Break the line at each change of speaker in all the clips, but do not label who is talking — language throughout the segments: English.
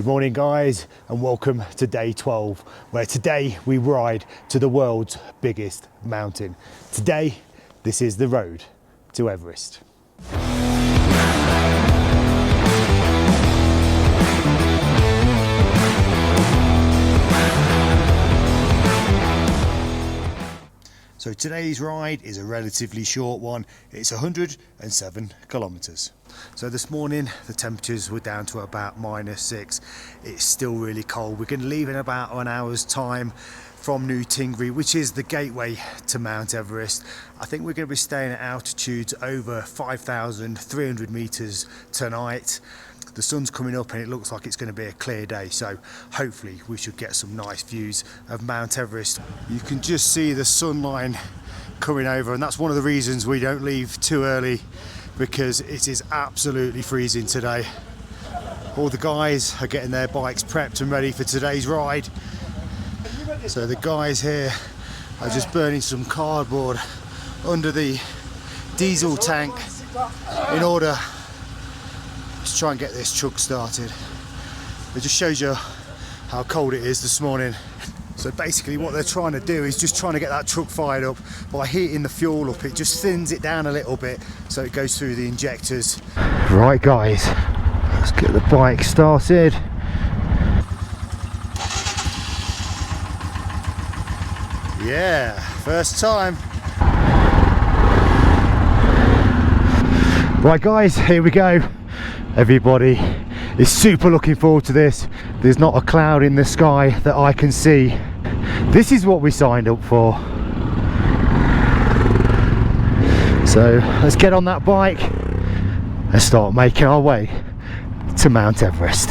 Good morning guys, and welcome to day 12, where today we ride to the world's biggest mountain. Today, this is the road to Everest. So today's ride is a relatively short one. It's 107 kilometers. So this morning the temperatures were down to about -6. It's still really cold. We're going to leave in about an hour's time from New Tingri, which is the gateway to Mount Everest. I think we're going to be staying at altitudes over 5,300 meters tonight. The sun's coming up and it looks like it's going to be a clear day, so hopefully we should get some nice views of Mount Everest. You can just see the sun line coming over, and that's one of the reasons we don't leave too early, because it is absolutely freezing today. All the guys are getting their bikes prepped and ready for today's ride. So the guys here are just burning some cardboard under the diesel tank in order to try and get this truck started. It just shows you how cold it is this morning. So basically what they're trying to do is just trying to get that truck fired up by heating the fuel up. It just thins it down a little bit so it goes through the injectors. Right guys, let's get the bike started. Yeah, first time. Right guys, here we go. Everybody is super looking forward to this. There's not a cloud in the sky that I can see. This is what we signed up for. So let's get on that bike and start making our way to Mount Everest.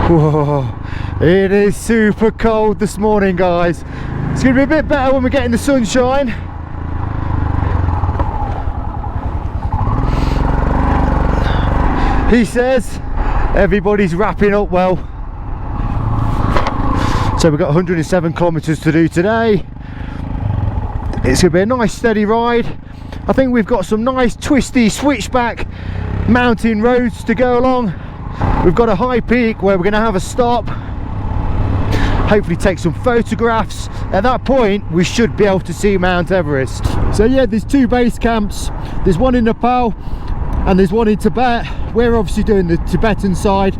Whoa, it is super cold this morning guys. It's going to be a bit better when we get in the sunshine. He says everybody's wrapping up well. So we've got 107 kilometers to do today. It's going to be a nice steady ride. I think we've got some nice twisty switchback mountain roads to go along. We've got a high peak where we're going to have a stop, hopefully take some photographs. At that point we should be able to see Mount Everest. So yeah, there's two base camps. There's one in Nepal and there's one in Tibet. We're obviously doing the Tibetan side,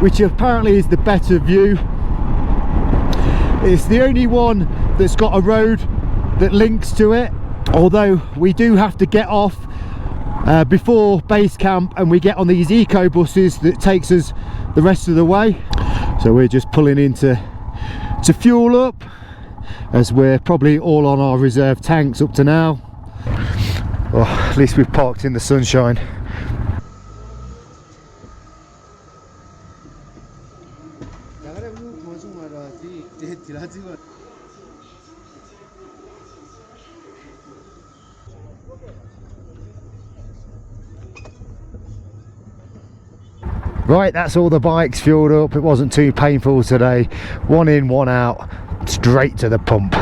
which apparently is the better view. It's the only one that's got a road that links to it, although we do have to get off before base camp and we get on these eco buses that takes us the rest of the way. So we're just pulling in to fuel up, as we're probably all on our reserve tanks up to now. Well, at least we've parked in the sunshine. Right, that's all the bikes fueled up. It wasn't too painful today. One in, one out, straight to the pump.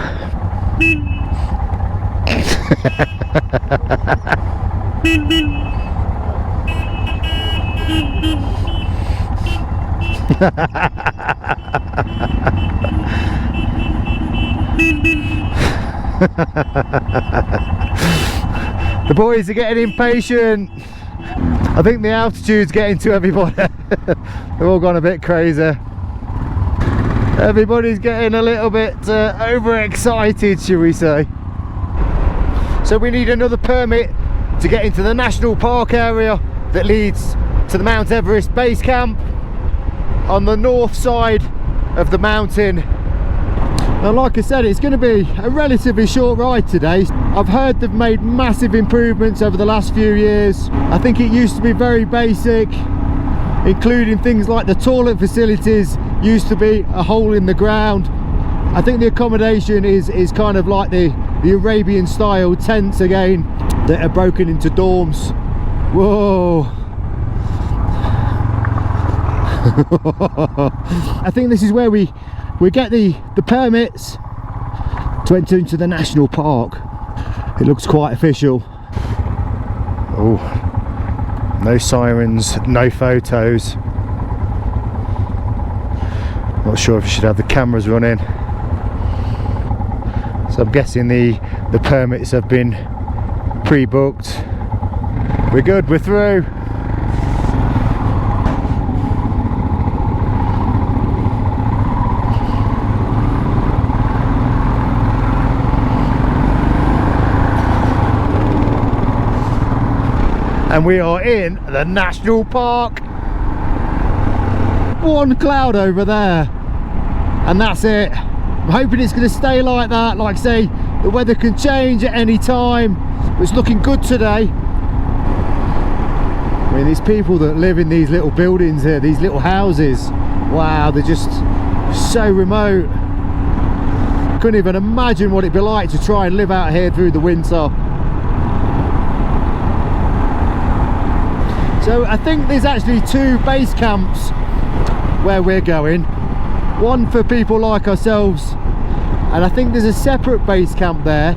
The boys are getting impatient. I think the altitude's getting to everybody. They've all gone a bit crazy. Everybody's getting a little bit overexcited, shall we say. So we need another permit to get into the national park area that leads to the Mount Everest Base Camp on the north side of the mountain. And like I said, it's going to be a relatively short ride today. I've heard they've made massive improvements over the last few years. I think it used to be very basic, including things like the toilet facilities used to be a hole in the ground. I think the accommodation is kind of like the Arabian style tents again that are broken into dorms. Whoa. I think this is where we get the permits to enter into the national park. It looks quite official. Oh, no sirens, no photos. Not sure if you should have the cameras running. So I'm guessing the permits have been pre-booked. We're good, we're through. And we are in the national park. One cloud over there, and that's it. I'm hoping it's going to stay like that. Like I say, the weather can change at any time. It's looking good today. I mean, these people that live in these little buildings here, these little houses, wow, they're just so remote. I couldn't even imagine what it'd be like to try and live out here through the winter. So I think there's actually two base camps where we're going. One for people like ourselves, and I think there's a separate base camp there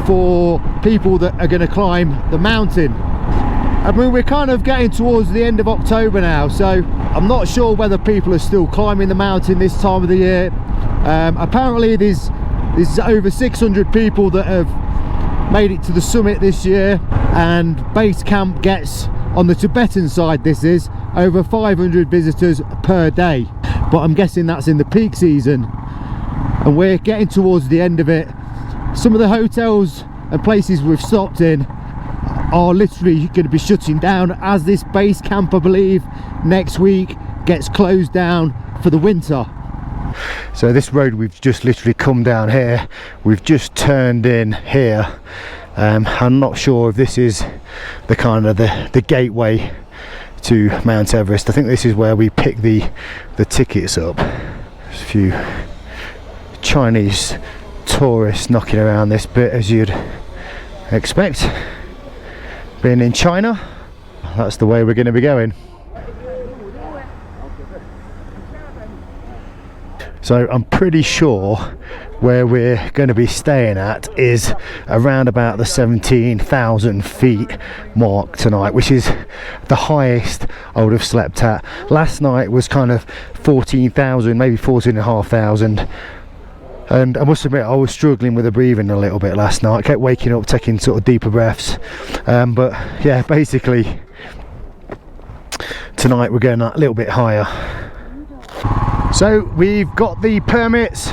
for people that are going to climb the mountain. I mean, we're kind of getting towards the end of October now, so I'm not sure whether people are still climbing the mountain this time of the year. Apparently there's over 600 people that have made it to the summit this year, and base camp gets, on the Tibetan side this is, over 500 visitors per day. But I'm guessing that's in the peak season, and we're getting towards the end of it. Some of the hotels and places we've stopped in are literally going to be shutting down, as this base camp, I believe, next week gets closed down for the winter. So this road we've just literally come down here, we've just turned in here. I'm not sure if this is the kind of the gateway to Mount Everest. I think this is where we pick the tickets up. There's a few Chinese tourists knocking around this bit, as you'd expect. Being in China, that's the way we're going to be going. So I'm pretty sure where we're going to be staying at is around about the 17,000 feet mark tonight, which is the highest I would have slept at. Last night was kind of 14,000, maybe 14,500. And I must admit, I was struggling with the breathing a little bit last night. I kept waking up, taking sort of deeper breaths. But yeah, basically tonight we're going a little bit higher. So we've got the permits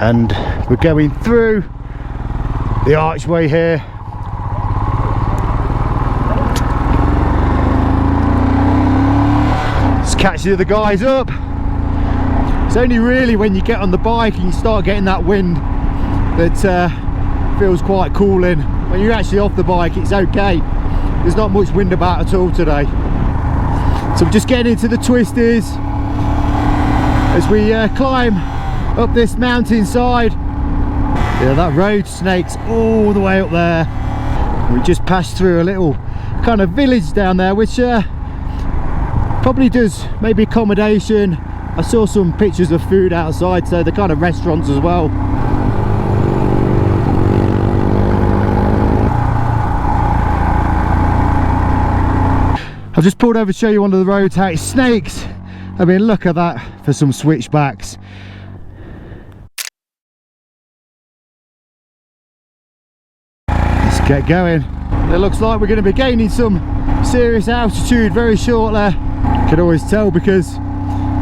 and we're going through the archway here. Let's catch the other guys up. It's only really when you get on the bike and you start getting that wind that feels quite cooling. When you're actually off the bike, it's okay. There's not much wind about at all today. So I'm just getting into the twisties as we climb up this mountainside. Yeah, that road snakes all the way up there. We just passed through a little kind of village down there, which probably does maybe accommodation. I saw some pictures of food outside, so they're kind of restaurants as well. I've just pulled over to show you one of the roads how it snakes. I mean, look at that for some switchbacks. Let's get going. It looks like we're going to be gaining some serious altitude very shortly. You can always tell because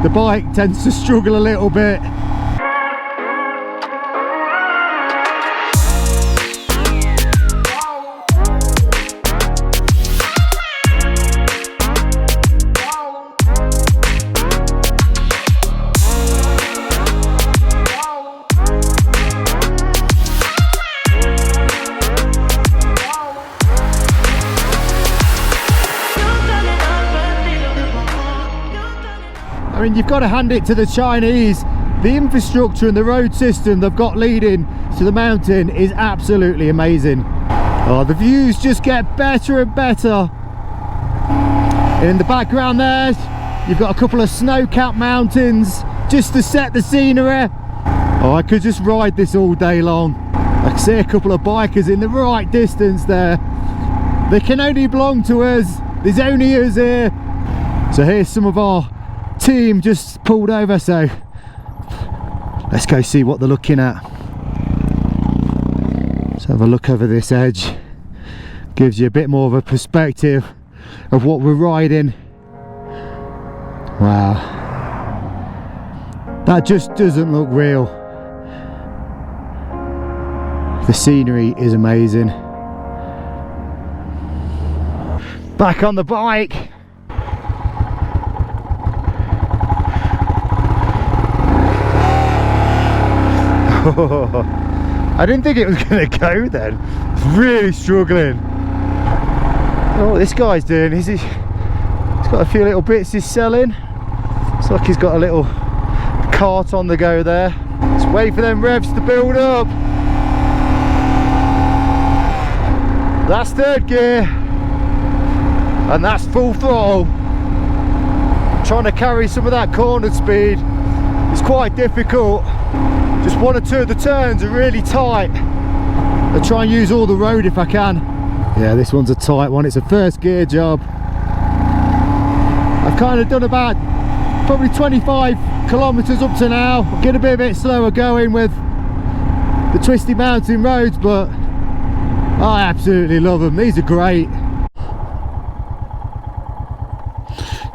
the bike tends to struggle a little bit. I mean, you've got to hand it to the Chinese. The infrastructure and the road system they've got leading to the mountain is absolutely amazing. Oh, the views just get better and better. In the background there, you've got a couple of snow-capped mountains just to set the scenery. Oh, I could just ride this all day long. I can see a couple of bikers in the right distance there. They can only belong to us. There's only us here. So here's some of our team just pulled over, so let's go see what they're looking at. Let's have a look over this edge. Gives you a bit more of a perspective of what we're riding. Wow, that just doesn't look real. The scenery is amazing. Back on the bike. I didn't think it was going to go then. Really struggling. Oh, what this guy's doing is he's got a few little bits he's selling. It's like he's got a little cart on the go there. Let's wait for them revs to build up. That's third gear. And that's full throttle. Trying to carry some of that cornered speed is quite difficult. Just one or two of the turns are really tight. I try and use all the road if I can. Yeah, this one's a tight one. It's a first gear job. I've kind of done about probably 25 kilometers up to now. I'm getting a bit slower going with the twisty mountain roads, but I absolutely love them. These are great.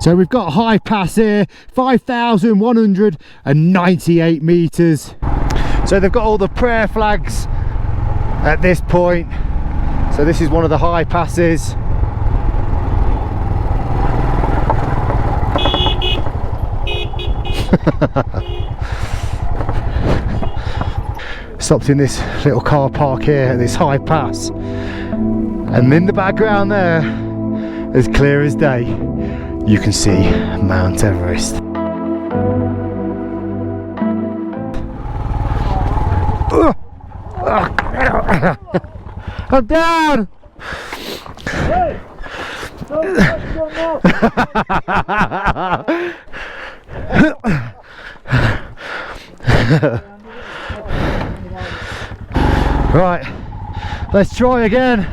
So we've got a high pass here, 5,198 meters. So they've got all the prayer flags at this point. So this is one of the high passes. Stopped in this little car park here at this high pass, and in the background there, as clear as day, you can see Mount Everest. I'm down! Hey! Right, let's try again.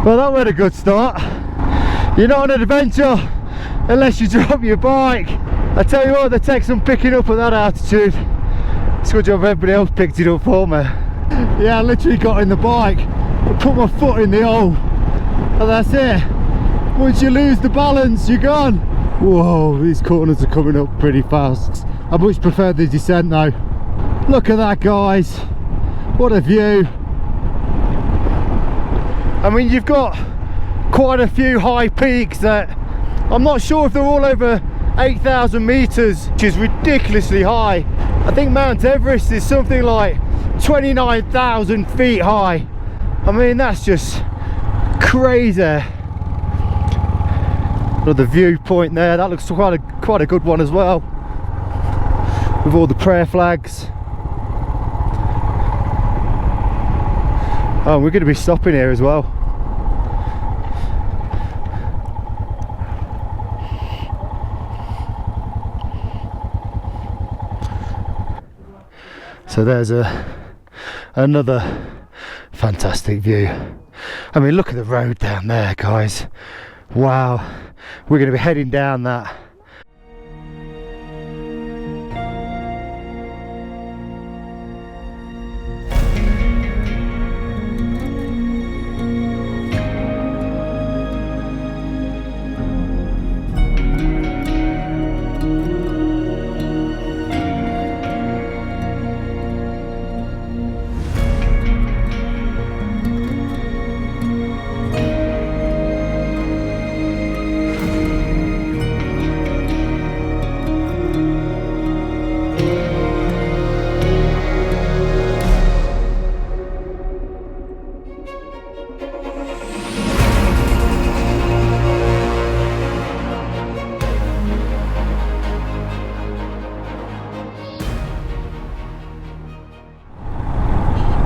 Well, that was a good start. You're not on an adventure unless you drop your bike. I tell you what, they take some picking up at that altitude. It's a good job everybody else picked it up for me. Yeah, I literally got in the bike and put my foot in the hole, and that's it. Once you lose the balance, you're gone. Whoa, these corners are coming up pretty fast. I much prefer the descent though. Look at that, guys. What a view. I mean, you've got quite a few high peaks that I'm not sure if they're all over 8,000 meters, which is ridiculously high. I think Mount Everest is something like 29,000 feet high. I mean, that's just crazy. Another viewpoint there, that looks quite a good one as well, with all the prayer flags. Oh, we're going to be stopping here as well. So there's another fantastic view. I mean, look at the road down there, guys. Wow, we're going to be heading down that.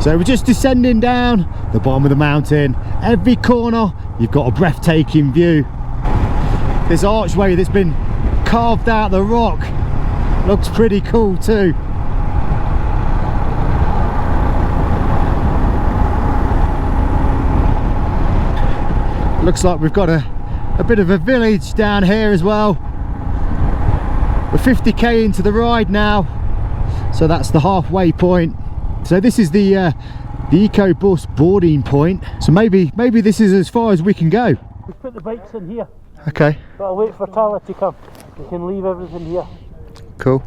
So we're just descending down the bottom of the mountain. Every corner you've got a breathtaking view. This archway that's been carved out the rock. Looks pretty cool too. Looks like we've got a bit of a village down here as well. We're 50k into the ride now, so that's the halfway point. So this is the eco bus boarding point. So maybe this is as far as we can go.
We put the bikes in here.
Okay.
But I'll wait for Tala to come. We can leave everything here.
Cool.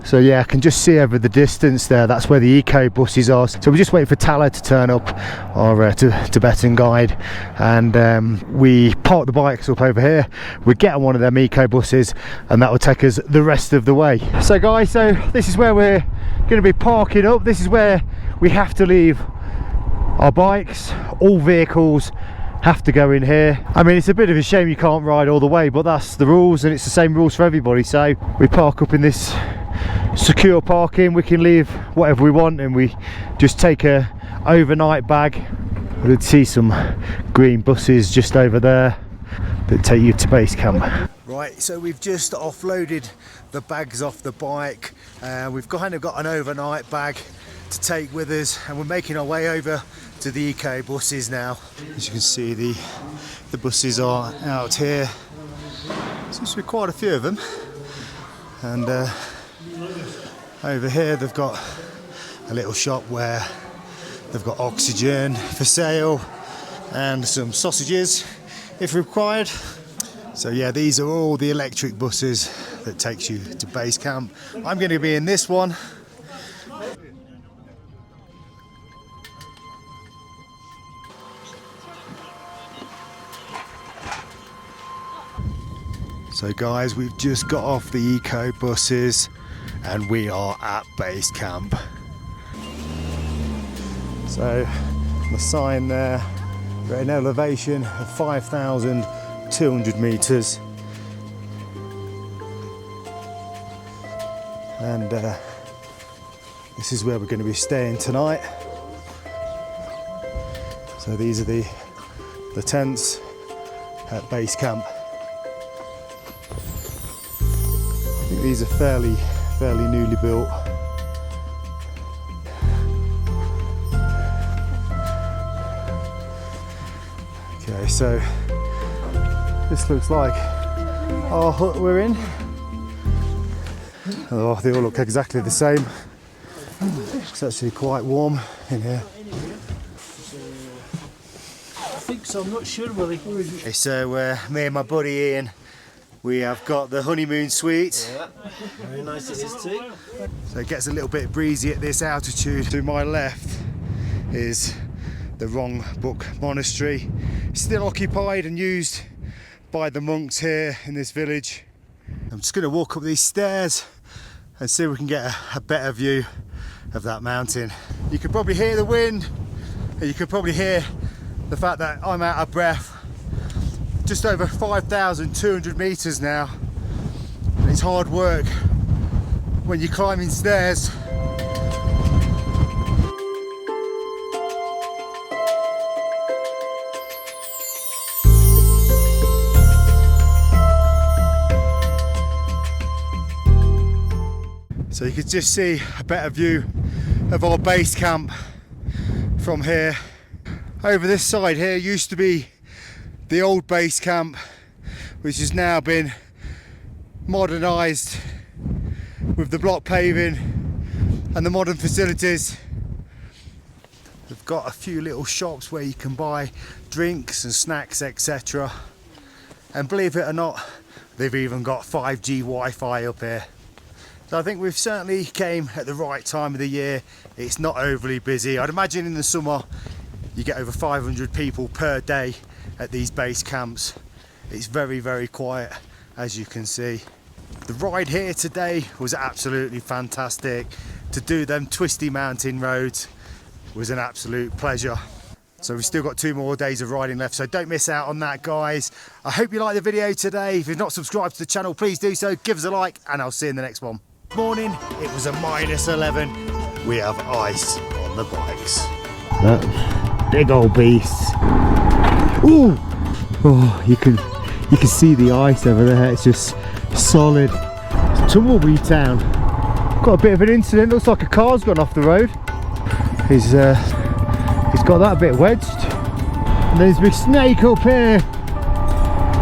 So yeah, I can just see over the distance there, that's where the eco buses are. So we're just waiting for Tala to turn up, our Tibetan guide, and we park the bikes up over here. We get on one of them eco buses and that will take us the rest of the way. So guys, so this is where we're going to be parking up. This is where we have to leave our bikes. All vehicles have to go in here. I mean, it's a bit of a shame you can't ride all the way, but that's the rules, and it's the same rules for everybody. So we park up in this secure parking. We can leave whatever we want, and we just take a overnight bag. We could see some green buses just over there that take you to base camp. Right, so we've just offloaded the bags off the bike. We've kind of got an overnight bag to take with us, and we're making our way over to the eco buses now. As you can see, the buses are out here. Seems to be quite a few of them, and over here they've got a little shop where they've got oxygen for sale and some sausages if required. So yeah, these are all the electric buses that takes you to base camp. I'm going to be in this one. So guys, we've just got off the eco buses and we are at base camp. So the sign there, we're at an elevation of 5,200 meters, and this is where we're going to be staying tonight. So these are the tents at base camp. I think these are fairly newly built. Okay, so this looks like our hut we're in. Oh, they all look exactly the same. It's actually quite warm in here.
I think so, I'm not sure, Willie.
Okay, so me and my buddy Ian, we have got the honeymoon suite.
Yeah, very nice it is too.
So it gets a little bit breezy at this altitude. To my left is the Rongbuk Monastery. It's still occupied and used by the monks here in this village. I'm just going to walk up these stairs and see if we can get a better view of that mountain. You can probably hear the wind, and you can probably hear the fact that I'm out of breath. Just over 5,200 meters now, and it's hard work when you're climbing stairs. So you can just see a better view of our base camp from here. Over this side here used to be the old base camp, which has now been modernised with the block paving and the modern facilities. They've got a few little shops where you can buy drinks and snacks, etc. And believe it or not, they've even got 5G Wi-Fi up here. So I think we've certainly came at the right time of the year. It's not overly busy. I'd imagine in the summer you get over 500 people per day at these base camps. It's very quiet, as you can see. The ride here today was absolutely fantastic. To do them twisty mountain roads was an absolute pleasure. So we've still got 2 more days of riding left, so don't miss out on that, guys. I hope you liked the video today. If you've not subscribed to the channel, please do so. Give us a like and I'll see you in the next one. Morning, it was a -11. We have ice on the bikes. Big old beast. Ooh! Oh, you can see the ice over there. It's just Solid. Tumbleweed town. Got a bit of an incident, looks like a car's gone off the road. He's got that bit wedged. And there's a big snake up here.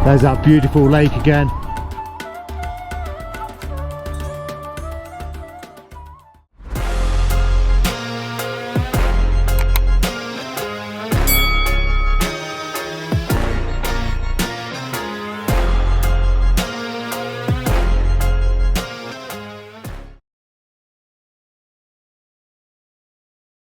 There's that beautiful lake again.